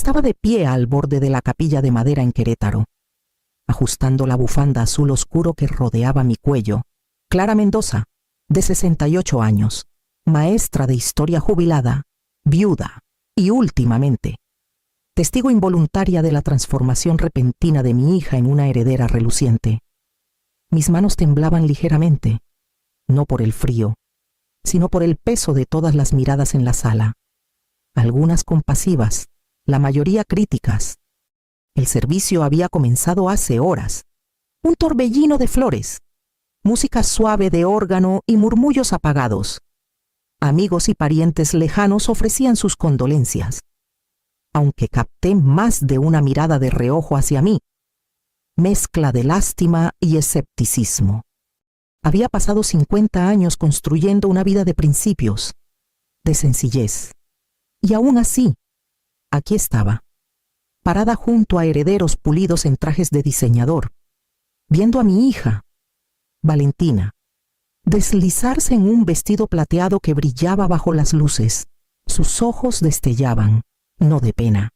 Estaba de pie al borde de la capilla de madera en Querétaro, ajustando la bufanda azul oscuro que rodeaba mi cuello. Clara Mendoza, de 68 años, maestra de historia jubilada, viuda y últimamente testigo involuntaria de la transformación repentina de mi hija en una heredera reluciente. Mis manos temblaban ligeramente, no por el frío, sino por el peso de todas las miradas en la sala, algunas compasivas, la mayoría críticas. El servicio había comenzado hace horas. Un torbellino de flores, música suave de órgano y murmullos apagados. Amigos y parientes lejanos ofrecían sus condolencias, aunque capté más de una mirada de reojo hacia mí, mezcla de lástima y escepticismo. Había pasado 50 años construyendo una vida de principios, de sencillez, y aún así, aquí estaba, parada junto a herederos pulidos en trajes de diseñador, viendo a mi hija, Valentina, deslizarse en un vestido plateado que brillaba bajo las luces. Sus ojos destellaban, no de pena,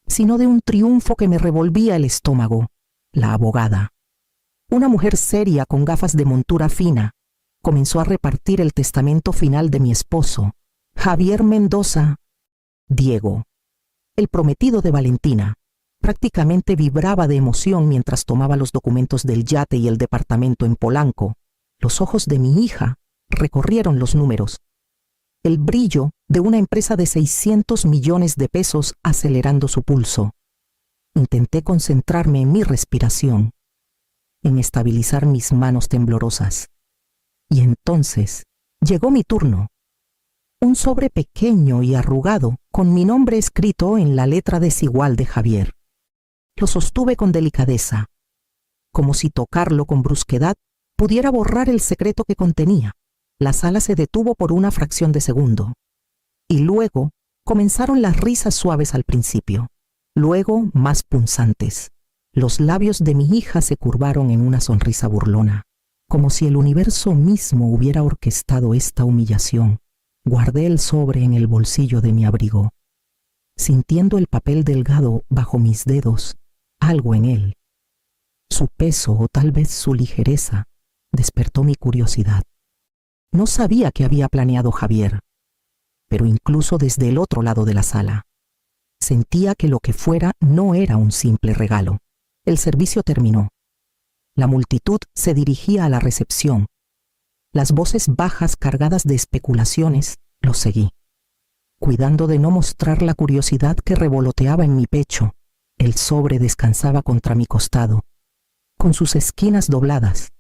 sino de un triunfo que me revolvía el estómago. La abogada, una mujer seria con gafas de montura fina, comenzó a repartir el testamento final de mi esposo, Javier Mendoza. Diego, el prometido de Valentina, prácticamente vibraba de emoción mientras tomaba los documentos del yate y el departamento en Polanco. Los ojos de mi hija recorrieron los números. El brillo de una empresa de 600 millones de pesos acelerando su pulso. Intenté concentrarme en mi respiración, en estabilizar mis manos temblorosas. Y entonces llegó mi turno. Un sobre pequeño y arrugado con mi nombre escrito en la letra desigual de Javier. Lo sostuve con delicadeza, como si tocarlo con brusquedad pudiera borrar el secreto que contenía. La sala se detuvo por una fracción de segundo. Y luego comenzaron las risas suaves al principio, luego más punzantes. Los labios de mi hija se curvaron en una sonrisa burlona, como si el universo mismo hubiera orquestado esta humillación. Guardé el sobre en el bolsillo de mi abrigo, sintiendo el papel delgado bajo mis dedos, algo en él. Su peso o tal vez su ligereza despertó mi curiosidad. No sabía qué había planeado Javier, pero incluso desde el otro lado de la sala, sentía que lo que fuera no era un simple regalo. El servicio terminó. La multitud se dirigía a la recepción. Las voces bajas cargadas de especulaciones los seguí, cuidando de no mostrar la curiosidad que revoloteaba en mi pecho. El sobre descansaba contra mi costado, con sus esquinas dobladas,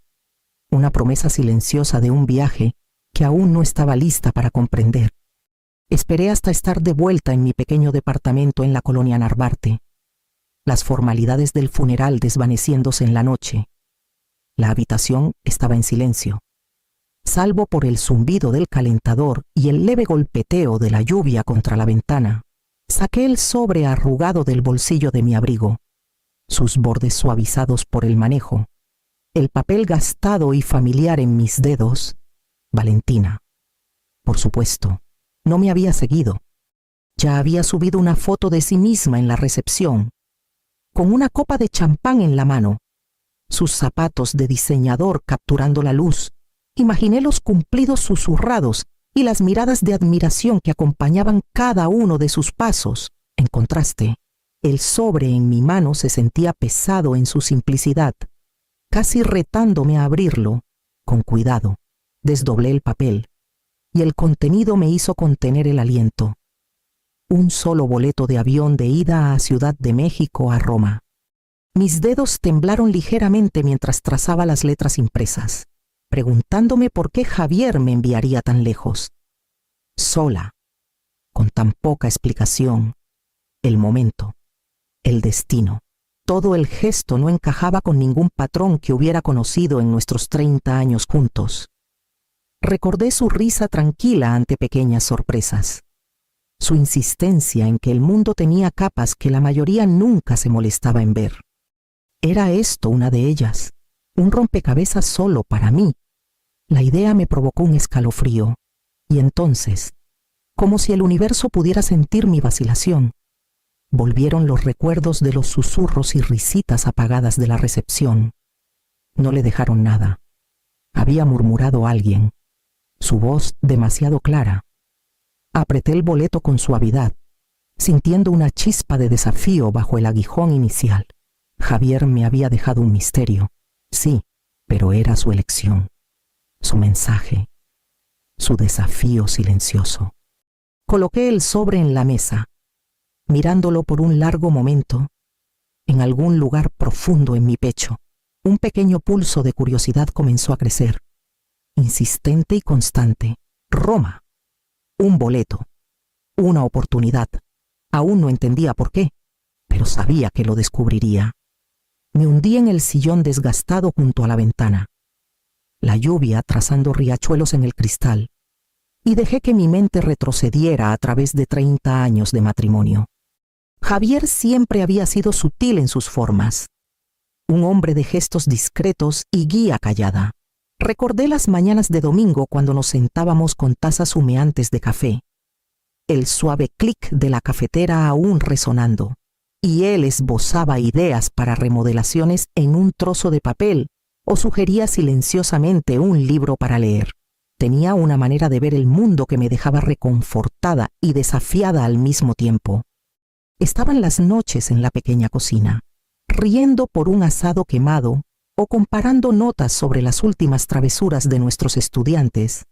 una promesa silenciosa de un viaje que aún no estaba lista para comprender. Esperé hasta estar de vuelta en mi pequeño departamento en la colonia Narvarte, las formalidades del funeral desvaneciéndose en la noche. La habitación estaba en silencio, salvo por el zumbido del calentador y el leve golpeteo de la lluvia contra la ventana. Saqué el sobre arrugado del bolsillo de mi abrigo, sus bordes suavizados por el manejo, el papel gastado y familiar en mis dedos. Valentina, por supuesto, no me había seguido. Ya había subido una foto de sí misma en la recepción, con una copa de champán en la mano, sus zapatos de diseñador capturando la luz. Imaginé los cumplidos susurrados y las miradas de admiración que acompañaban cada uno de sus pasos. En contraste, el sobre en mi mano se sentía pesado en su simplicidad, casi retándome a abrirlo. Con cuidado, desdoblé el papel, y el contenido me hizo contener el aliento. Un solo boleto de avión de ida a Ciudad de México a Roma. Mis dedos temblaron ligeramente mientras trazaba las letras impresas, preguntándome por qué Javier me enviaría tan lejos. Sola, con tan poca explicación. El momento, el destino, todo el gesto no encajaba con ningún patrón que hubiera conocido en nuestros 30 años juntos. Recordé su risa tranquila ante pequeñas sorpresas, su insistencia en que el mundo tenía capas que la mayoría nunca se molestaba en ver. ¿Era esto una de ellas? ¿Un rompecabezas solo para mí? La idea me provocó un escalofrío, y entonces, como si el universo pudiera sentir mi vacilación, Volvieron los recuerdos de los susurros y risitas apagadas de la recepción. No le dejaron nada. Había murmurado alguien, su voz demasiado clara. Apreté el boleto con suavidad, sintiendo una chispa de desafío bajo el aguijón inicial. Javier me había dejado un misterio, sí, pero era su elección, su mensaje, su desafío silencioso. Coloqué el sobre en la mesa, mirándolo por un largo momento. En algún lugar profundo en mi pecho, un pequeño pulso de curiosidad comenzó a crecer, insistente y constante. Roma. Un boleto. Una oportunidad. Aún no entendía por qué, pero sabía que lo descubriría. Me hundí en el sillón desgastado junto a la ventana, la lluvia trazando riachuelos en el cristal, y dejé que mi mente retrocediera a través de 30 años de matrimonio. Javier siempre había sido sutil en sus formas, un hombre de gestos discretos y guía callada. Recordé las mañanas de domingo cuando nos sentábamos con tazas humeantes de café, el suave clic de la cafetera aún resonando, y él esbozaba ideas para remodelaciones en un trozo de papel o sugería silenciosamente un libro para leer. Tenía una manera de ver el mundo que me dejaba reconfortada y desafiada al mismo tiempo. Estaban las noches en la pequeña cocina, riendo por un asado quemado o comparando notas sobre las últimas travesuras de nuestros estudiantes.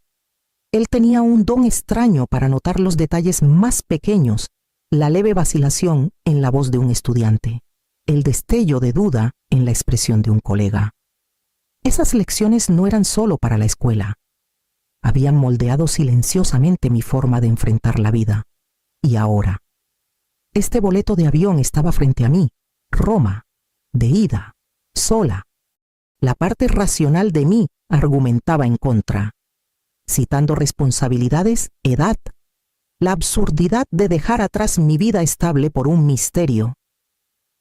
Él tenía un don extraño para notar los detalles más pequeños, la leve vacilación en la voz de un estudiante, el destello de duda en la expresión de un colega. Esas lecciones no eran solo para la escuela. Habían moldeado silenciosamente mi forma de enfrentar la vida. Y ahora, este boleto de avión estaba frente a mí, Roma, de ida, sola. La parte racional de mí argumentaba en contra, citando responsabilidades, edad, la absurdidad de dejar atrás mi vida estable por un misterio.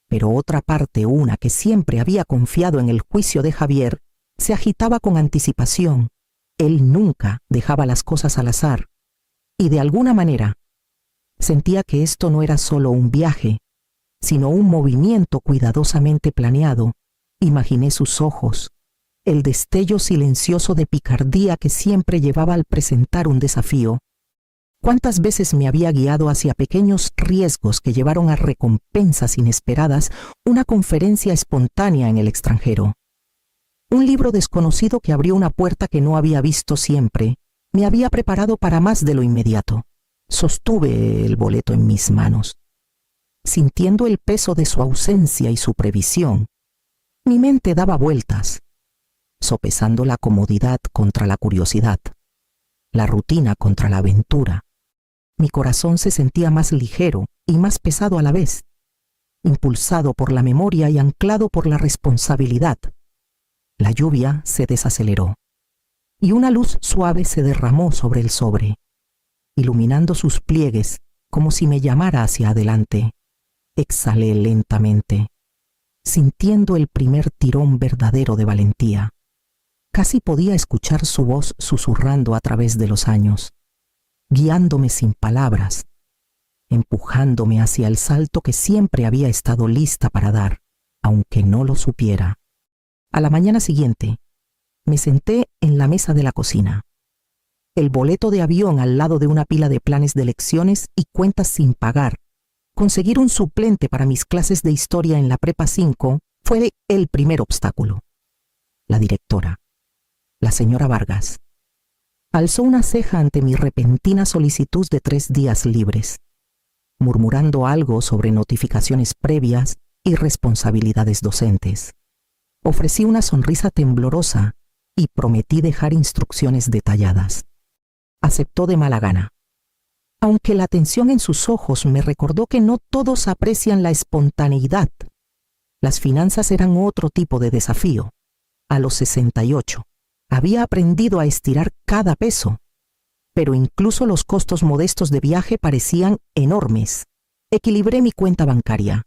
Pero otra parte, una que siempre había confiado en el juicio de Javier, se agitaba con anticipación. Él nunca dejaba las cosas al azar, y de alguna manera sentía que esto no era solo un viaje, sino un movimiento cuidadosamente planeado. Imaginé sus ojos, el destello silencioso de picardía que siempre llevaba al presentar un desafío. ¿Cuántas veces me había guiado hacia pequeños riesgos que llevaron a recompensas inesperadas, una conferencia espontánea en el extranjero? Un libro desconocido que abrió una puerta que no había visto siempre. Me había preparado para más de lo inmediato. Sostuve el boleto en mis manos, sintiendo el peso de su ausencia y su previsión. Mi mente daba vueltas, sopesando la comodidad contra la curiosidad, la rutina contra la aventura. Mi corazón se sentía más ligero y más pesado a la vez, impulsado por la memoria y anclado por la responsabilidad. La lluvia se desaceleró, y una luz suave se derramó sobre el sobre, iluminando sus pliegues como si me llamara hacia adelante. Exhalé lentamente, sintiendo el primer tirón verdadero de valentía. Casi podía escuchar su voz susurrando a través de los años, guiándome sin palabras, empujándome hacia el salto que siempre había estado lista para dar, aunque no lo supiera. A la mañana siguiente, me senté en la mesa de la cocina, el boleto de avión al lado de una pila de planes de lecciones y cuentas sin pagar. Conseguir un suplente para mis clases de historia en la Prepa 5 fue el primer obstáculo. La directora, la señora Vargas, alzó una ceja ante mi repentina solicitud de 3 días libres, murmurando algo sobre notificaciones previas y responsabilidades docentes. Ofrecí una sonrisa temblorosa y prometí dejar instrucciones detalladas. Aceptó de mala gana, aunque la tensión en sus ojos me recordó que no todos aprecian la espontaneidad. Las finanzas eran otro tipo de desafío. A los 68, había aprendido a estirar cada peso, pero incluso los costos modestos de viaje parecían enormes. Equilibré mi cuenta bancaria,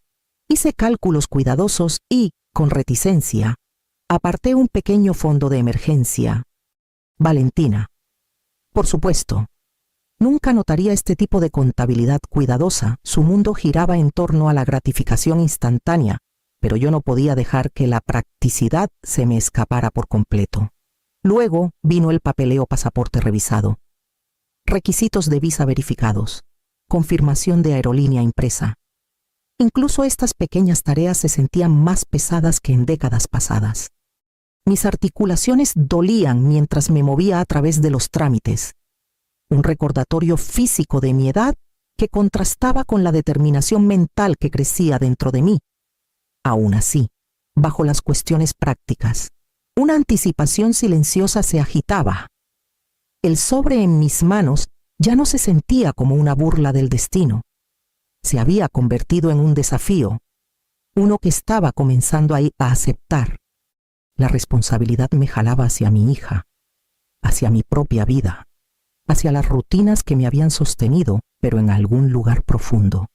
hice cálculos cuidadosos y, con reticencia, aparté un pequeño fondo de emergencia. Valentina. Por supuesto, Nunca notaría este tipo de contabilidad cuidadosa. Su mundo giraba en torno a la gratificación instantánea, pero yo no podía dejar que la practicidad se me escapara por completo. Luego vino el papeleo: pasaporte revisado, requisitos de visa verificados, confirmación de aerolínea impresa. Incluso estas pequeñas tareas se sentían más pesadas que en décadas pasadas. Mis articulaciones dolían mientras me movía a través de los trámites. Un recordatorio físico de mi edad que contrastaba con la determinación mental que crecía dentro de mí. Aún así, bajo las cuestiones prácticas, una anticipación silenciosa se agitaba. El sobre en mis manos ya no se sentía como una burla del destino. Se había convertido en un desafío, uno que estaba comenzando a aceptar. La responsabilidad me jalaba hacia mi hija, hacia mi propia vida, hacia las rutinas que me habían sostenido, pero en algún lugar profundo.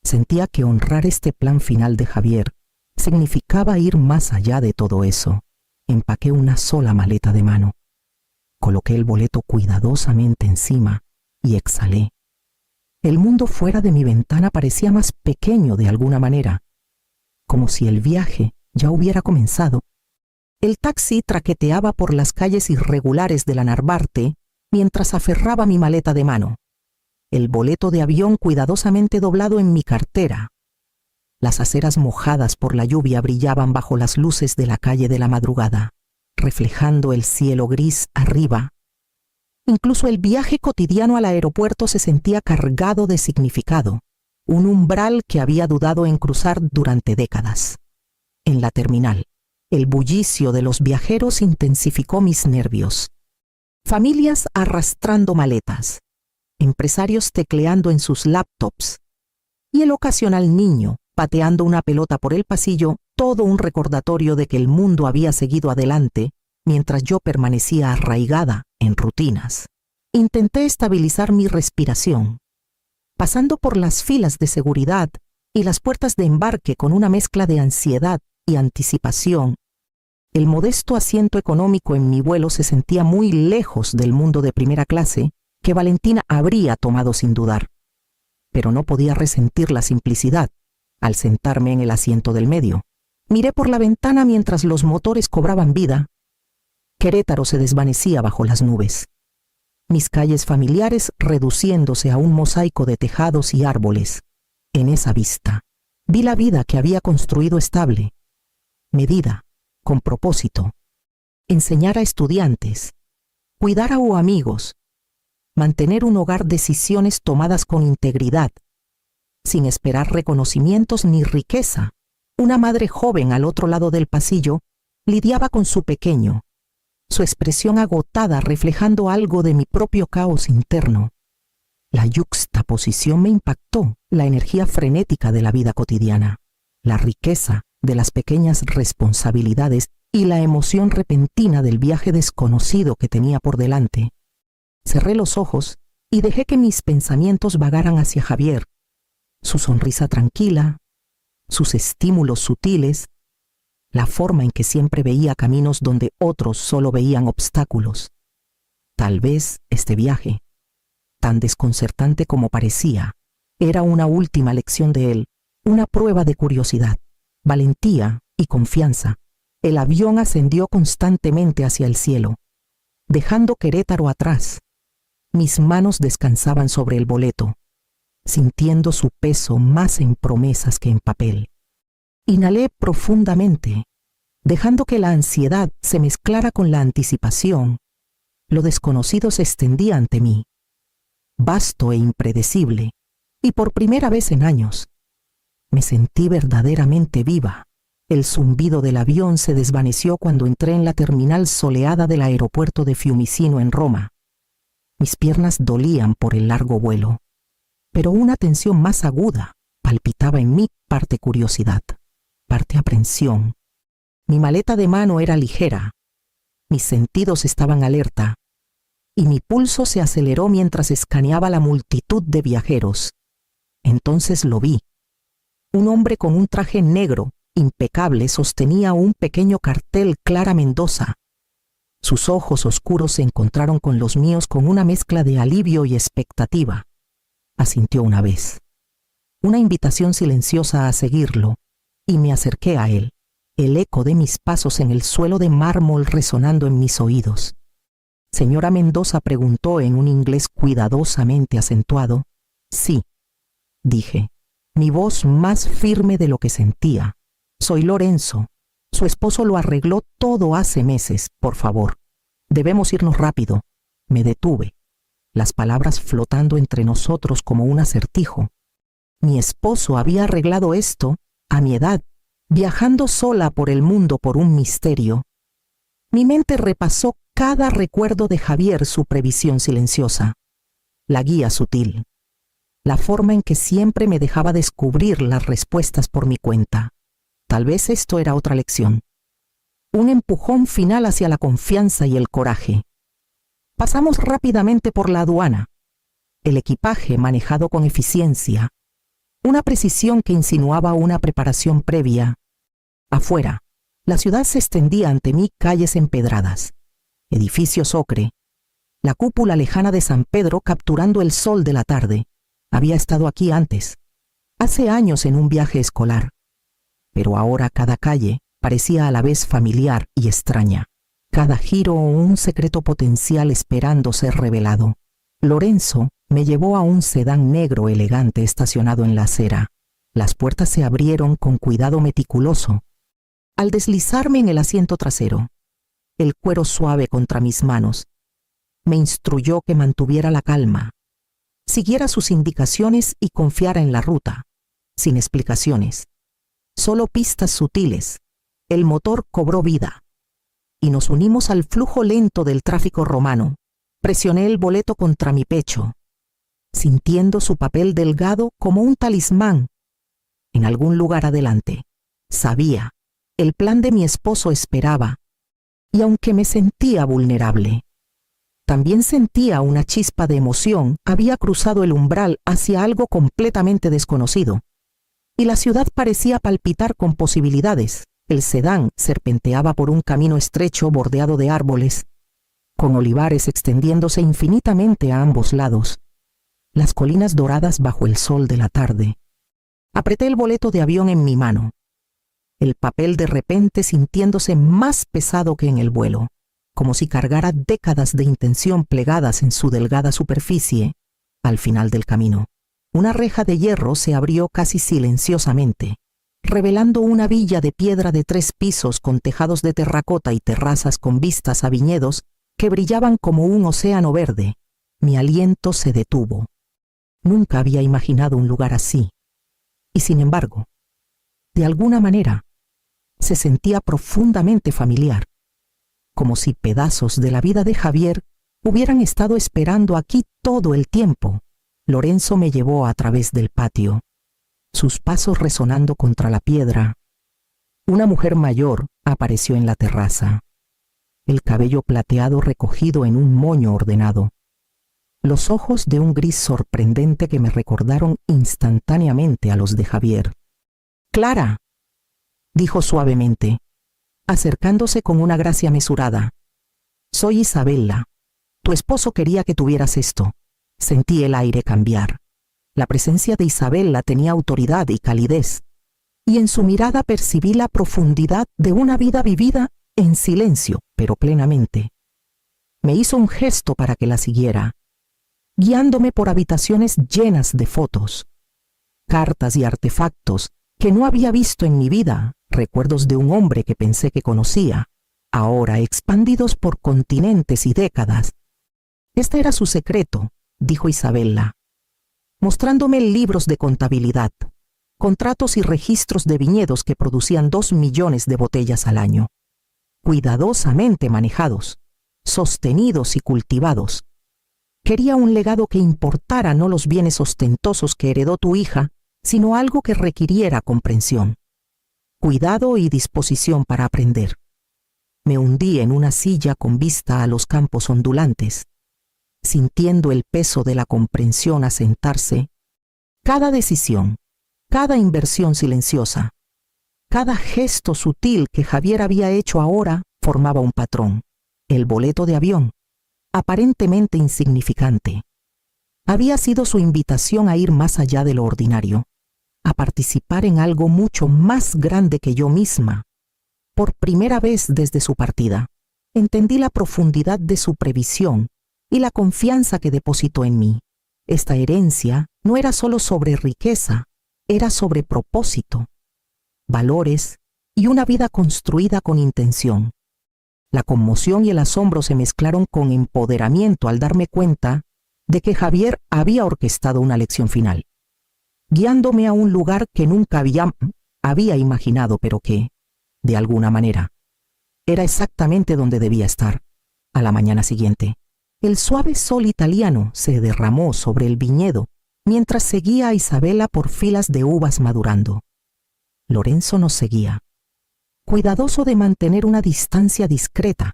Sentía que honrar este plan final de Javier significaba ir más allá de todo eso. Empaqué una sola maleta de mano. Coloqué el boleto cuidadosamente encima y exhalé. El mundo fuera de mi ventana parecía más pequeño de alguna manera, como si el viaje ya hubiera comenzado. El taxi traqueteaba por las calles irregulares de la Narvarte mientras aferraba mi maleta de mano. El boleto de avión cuidadosamente doblado en mi cartera. Las aceras mojadas por la lluvia brillaban bajo las luces de la calle de la madrugada, reflejando el cielo gris arriba. Incluso el viaje cotidiano al aeropuerto se sentía cargado de significado, un umbral que había dudado en cruzar durante décadas. En la terminal, el bullicio de los viajeros intensificó mis nervios. Familias arrastrando maletas, empresarios tecleando en sus laptops y el ocasional niño pateando una pelota por el pasillo, todo un recordatorio de que el mundo había seguido adelante mientras yo permanecía arraigada en rutinas. Intenté estabilizar mi respiración, pasando por las filas de seguridad y las puertas de embarque con una mezcla de ansiedad y anticipación. El modesto asiento económico en mi vuelo se sentía muy lejos del mundo de primera clase que Valentina habría tomado sin dudar. Pero no podía resentir la simplicidad al sentarme en el asiento del medio. Miré por la ventana mientras los motores cobraban vida. Querétaro se desvanecía bajo las nubes. Mis calles familiares reduciéndose a un mosaico de tejados y árboles. En esa vista, vi la vida que había construido estable, medida, con propósito. Enseñar a estudiantes, cuidar a amigos, mantener un hogar, decisiones tomadas con integridad, sin esperar reconocimientos ni riqueza. Una madre joven al otro lado del pasillo lidiaba con su pequeño, su expresión agotada reflejando algo de mi propio caos interno. La yuxtaposición me impactó, la energía frenética de la vida cotidiana, la riqueza de las pequeñas responsabilidades y la emoción repentina del viaje desconocido que tenía por delante. Cerré los ojos y dejé que mis pensamientos vagaran hacia Javier, su sonrisa tranquila, sus estímulos sutiles, la forma en que siempre veía caminos donde otros solo veían obstáculos. Tal vez este viaje, tan desconcertante como parecía, era una última lección de él, una prueba de curiosidad, valentía y confianza. El avión ascendió constantemente hacia el cielo, dejando Querétaro atrás. Mis manos descansaban sobre el boleto, sintiendo su peso más en promesas que en papel. Inhalé profundamente, dejando que la ansiedad se mezclara con la anticipación. Lo desconocido se extendía ante mí, vasto e impredecible, y por primera vez en años, me sentí verdaderamente viva. El zumbido del avión se desvaneció cuando entré en la terminal soleada del aeropuerto de Fiumicino en Roma. Mis piernas dolían por el largo vuelo, pero una tensión más aguda palpitaba en mí, parte curiosidad, parte aprensión. Mi maleta de mano era ligera, mis sentidos estaban alerta, y mi pulso se aceleró mientras escaneaba la multitud de viajeros. Entonces lo vi. Un hombre con un traje negro, impecable, sostenía un pequeño cartel: Clara Mendoza. Sus ojos oscuros se encontraron con los míos con una mezcla de alivio y expectativa. Asintió una vez. Una invitación silenciosa a seguirlo, y me acerqué a él, el eco de mis pasos en el suelo de mármol resonando en mis oídos. Señora Mendoza, preguntó en un inglés cuidadosamente acentuado. Sí, dije, mi voz más firme de lo que sentía. Soy Lorenzo. Su esposo lo arregló todo hace meses, por favor. Debemos irnos rápido. Me detuve, las palabras flotando entre nosotros como un acertijo. Mi esposo había arreglado esto, a mi edad, viajando sola por el mundo por un misterio. Mi mente repasó cada recuerdo de Javier, su previsión silenciosa, la guía sutil, la forma en que siempre me dejaba descubrir las respuestas por mi cuenta. Tal vez esto era otra lección. Un empujón final hacia la confianza y el coraje. Pasamos rápidamente por la aduana. El equipaje manejado con eficiencia. Una precisión que insinuaba una preparación previa. Afuera, la ciudad se extendía ante mí, calles empedradas, edificios ocre, la cúpula lejana de San Pedro capturando el sol de la tarde. Había estado aquí antes, hace años en un viaje escolar, pero ahora cada calle parecía a la vez familiar y extraña, cada giro un secreto potencial esperando ser revelado. Lorenzo me llevó a un sedán negro elegante estacionado en la acera. Las puertas se abrieron con cuidado meticuloso. Al deslizarme en el asiento trasero, el cuero suave contra mis manos, me instruyó que mantuviera la calma, siguiera sus indicaciones y confiara en la ruta, sin explicaciones, solo pistas sutiles. El motor cobró vida y nos unimos al flujo lento del tráfico romano. Presioné el boleto contra mi pecho, sintiendo su papel delgado como un talismán. En algún lugar adelante, sabía, el plan de mi esposo esperaba, y aunque me sentía vulnerable, también sentía una chispa de emoción. Había cruzado el umbral hacia algo completamente desconocido, y la ciudad parecía palpitar con posibilidades. El sedán serpenteaba por un camino estrecho bordeado de árboles, con olivares extendiéndose infinitamente a ambos lados, las colinas doradas bajo el sol de la tarde. Apreté el boleto de avión en mi mano, el papel de repente sintiéndose más pesado que en el vuelo, como si cargara décadas de intención plegadas en su delgada superficie. Al final del camino, una reja de hierro se abrió casi silenciosamente, revelando una villa de piedra de 3 pisos con tejados de terracota y terrazas con vistas a viñedos que brillaban como un océano verde. Mi aliento se detuvo. Nunca había imaginado un lugar así. Y sin embargo, de alguna manera, se sentía profundamente familiar, como si pedazos de la vida de Javier hubieran estado esperando aquí todo el tiempo. Lorenzo me llevó a través del patio, sus pasos resonando contra la piedra. Una mujer mayor apareció en la terraza, el cabello plateado recogido en un moño ordenado, los ojos de un gris sorprendente que me recordaron instantáneamente a los de Javier. «Clara», dijo suavemente, acercándose con una gracia mesurada. «Soy Isabella. Tu esposo quería que tuvieras esto». Sentí el aire cambiar. La presencia de Isabella tenía autoridad y calidez, y en su mirada percibí la profundidad de una vida vivida en silencio, pero plenamente. Me hizo un gesto para que la siguiera, guiándome por habitaciones llenas de fotos, cartas y artefactos que no había visto en mi vida, recuerdos de un hombre que pensé que conocía, ahora expandidos por continentes y décadas. Este era su secreto, dijo Isabella, mostrándome libros de contabilidad, contratos y registros de viñedos que producían 2 millones de botellas al año, cuidadosamente manejados, sostenidos y cultivados. Quería un legado que importara no los bienes ostentosos que heredó tu hija, sino algo que requiriera comprensión, cuidado y disposición para aprender. Me hundí en una silla con vista a los campos ondulantes, sintiendo el peso de la comprensión asentarse. Cada decisión, cada inversión silenciosa, cada gesto sutil que Javier había hecho ahora formaba un patrón. el boleto de avión, aparentemente insignificante, había sido su invitación a ir más allá de lo ordinario, a participar en algo mucho más grande que yo misma. Por primera vez desde su partida, entendí la profundidad de su previsión y la confianza que depositó en mí. Esta herencia no era solo sobre riqueza, era sobre propósito, valores y una vida construida con intención. La conmoción y el asombro se mezclaron con empoderamiento al darme cuenta de que Javier había orquestado una lección final, guiándome a un lugar que nunca había imaginado, pero que, de alguna manera, era exactamente donde debía estar. A la mañana siguiente, el suave sol italiano se derramó sobre el viñedo mientras seguía a Isabela por filas de uvas madurando. Lorenzo nos seguía, cuidadoso de mantener una distancia discreta.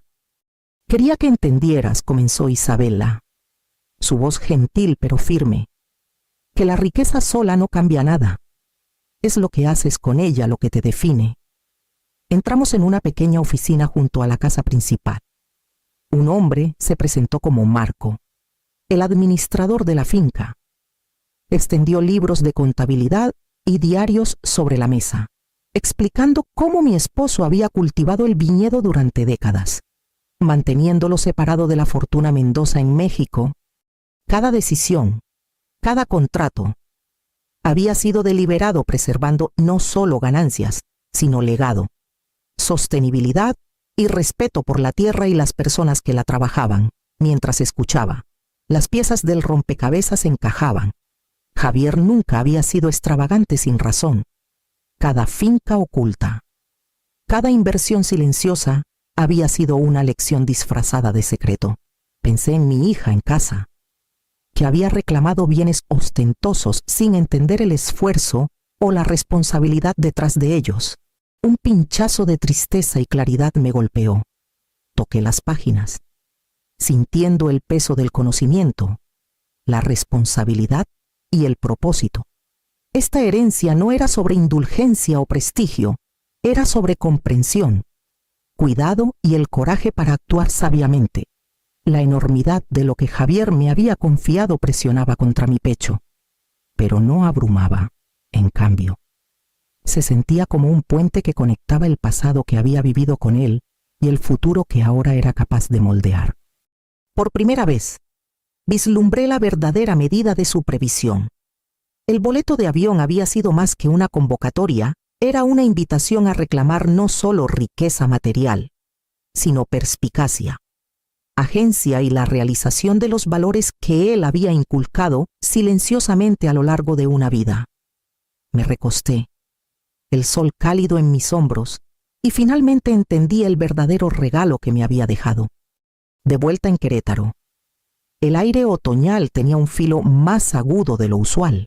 «Quería que entendieras», comenzó Isabela, su voz gentil pero firme, «que la riqueza sola no cambia nada. Es lo que haces con ella lo que te define». Entramos en una pequeña oficina junto a la casa principal. Un hombre se presentó como Marco, el administrador de la finca. Extendió libros de contabilidad y diarios sobre la mesa, explicando cómo mi esposo había cultivado el viñedo durante décadas, manteniéndolo separado de la fortuna Mendoza en México. Cada decisión, cada contrato, había sido deliberado preservando no solo ganancias, sino legado, sostenibilidad y respeto por la tierra y las personas que la trabajaban. Mientras escuchaba, las piezas del rompecabezas encajaban. Javier nunca había sido extravagante sin razón. Cada finca oculta, cada inversión silenciosa había sido una lección disfrazada de secreto. Pensé en mi hija en casa, que había reclamado bienes ostentosos sin entender el esfuerzo o la responsabilidad detrás de ellos. Un pinchazo de tristeza y claridad me golpeó. Toqué las páginas, sintiendo el peso del conocimiento, la responsabilidad y el propósito. Esta herencia no era sobre indulgencia o prestigio, era sobre comprensión, cuidado y el coraje para actuar sabiamente. La enormidad de lo que Javier me había confiado presionaba contra mi pecho, pero no abrumaba. En cambio, se sentía como un puente que conectaba el pasado que había vivido con él y el futuro que ahora era capaz de moldear. Por primera vez, vislumbré la verdadera medida de su previsión. El boleto de avión había sido más que una convocatoria, era una invitación a reclamar no solo riqueza material, sino perspicacia, agencia y la realización de los valores que él había inculcado silenciosamente a lo largo de una vida. Me recosté, el sol cálido en mis hombros, y finalmente entendí el verdadero regalo que me había dejado. De vuelta en Querétaro, el aire otoñal tenía un filo más agudo de lo usual,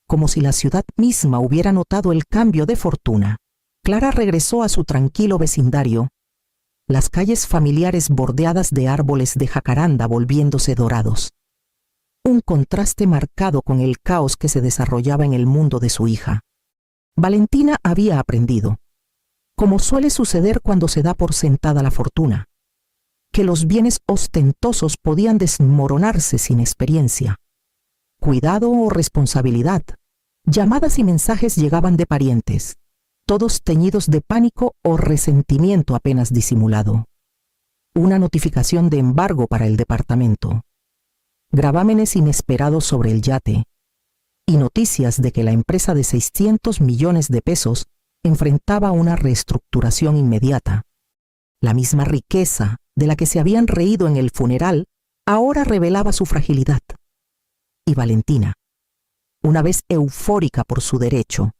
como si la ciudad misma hubiera notado el cambio de fortuna. Clara regresó a su tranquilo vecindario, las calles familiares bordeadas de árboles de jacaranda volviéndose dorados. Un contraste marcado con el caos que se desarrollaba en el mundo de su hija. Valentina había aprendido, como suele suceder cuando se da por sentada la fortuna, que los bienes ostentosos podían desmoronarse sin experiencia, cuidado o responsabilidad. Llamadas y mensajes llegaban de parientes, todos teñidos de pánico o resentimiento apenas disimulado. Una notificación de embargo para el departamento, gravámenes inesperados sobre el yate y noticias de que la empresa de 600 millones de pesos enfrentaba una reestructuración inmediata. La misma riqueza de la que se habían reído en el funeral ahora revelaba su fragilidad. Y Valentina, una vez eufórica por su derecho,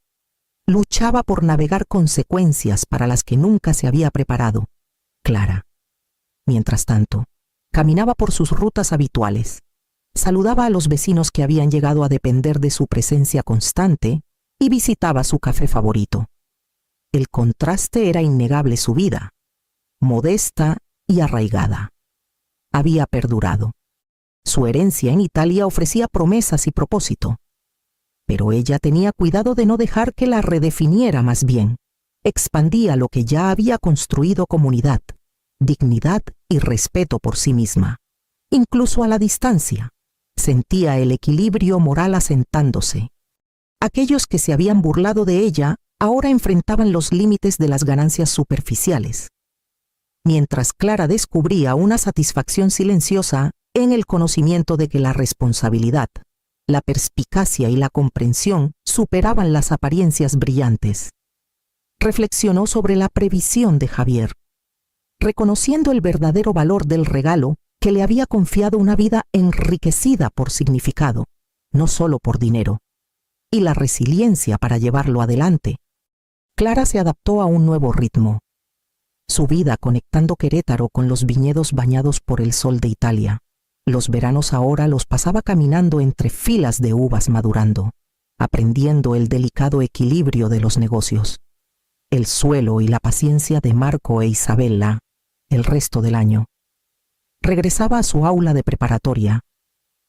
luchaba por navegar consecuencias para las que nunca se había preparado. Clara, mientras tanto, caminaba por sus rutas habituales, saludaba a los vecinos que habían llegado a depender de su presencia constante y visitaba su café favorito. El contraste era innegable. Su vida, modesta y arraigada, había perdurado. Su herencia en Italia ofrecía promesas y propósito, pero ella tenía cuidado de no dejar que la redefiniera, más bien, expandía lo que ya había construido como unidad, dignidad y respeto por sí misma. Incluso a la distancia, sentía el equilibrio moral asentándose. Aquellos que se habían burlado de ella ahora enfrentaban los límites de las ganancias superficiales, mientras Clara descubría una satisfacción silenciosa en el conocimiento de que la responsabilidad, la perspicacia y la comprensión superaban las apariencias brillantes. Reflexionó sobre la previsión de Javier, reconociendo el verdadero valor del regalo que le había confiado una vida enriquecida por significado, no solo por dinero, y la resiliencia para llevarlo adelante. Clara se adaptó a un nuevo ritmo. Su vida conectando Querétaro con los viñedos bañados por el sol de Italia. Los veranos ahora los pasaba caminando entre filas de uvas madurando, aprendiendo el delicado equilibrio de los negocios, el suelo y la paciencia de Marco e Isabella el resto del año. Regresaba a su aula de preparatoria,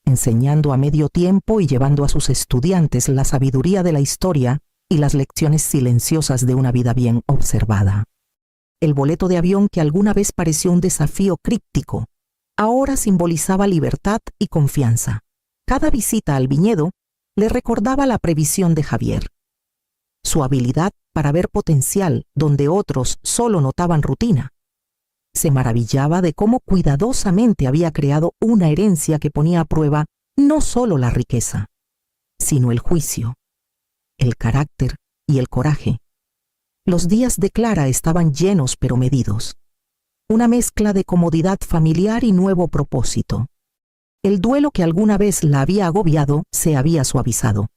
enseñando a medio tiempo y llevando a sus estudiantes la sabiduría de la historia y las lecciones silenciosas de una vida bien observada. El boleto de avión que alguna vez pareció un desafío críptico, ahora simbolizaba libertad y confianza. Cada visita al viñedo le recordaba la previsión de Javier, su habilidad para ver potencial donde otros solo notaban rutina. Se maravillaba de cómo cuidadosamente había creado una herencia que ponía a prueba no solo la riqueza, sino el juicio, el carácter y el coraje. Los días de Clara estaban llenos pero medidos, una mezcla de comodidad familiar y nuevo propósito. El duelo que alguna vez la había agobiado se había suavizado,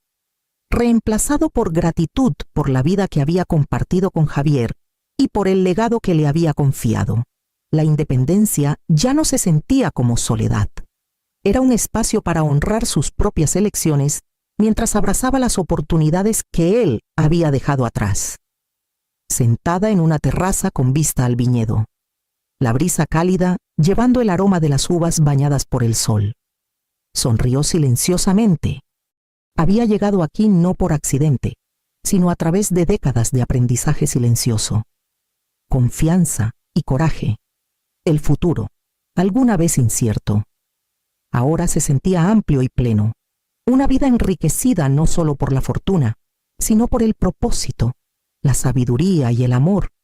reemplazado por gratitud por la vida que había compartido con Javier y por el legado que le había confiado. La independencia ya no se sentía como soledad. Era un espacio para honrar sus propias elecciones mientras abrazaba las oportunidades que él había dejado atrás. Sentada en una terraza con vista al viñedo, la brisa cálida llevando el aroma de las uvas bañadas por el sol. Sonrió silenciosamente. Había llegado aquí no por accidente, sino a través de décadas de aprendizaje silencioso. Confianza y coraje. El futuro, alguna vez incierto, ahora se sentía amplio y pleno. Una vida enriquecida no solo por la fortuna, sino por el propósito, la sabiduría y el amor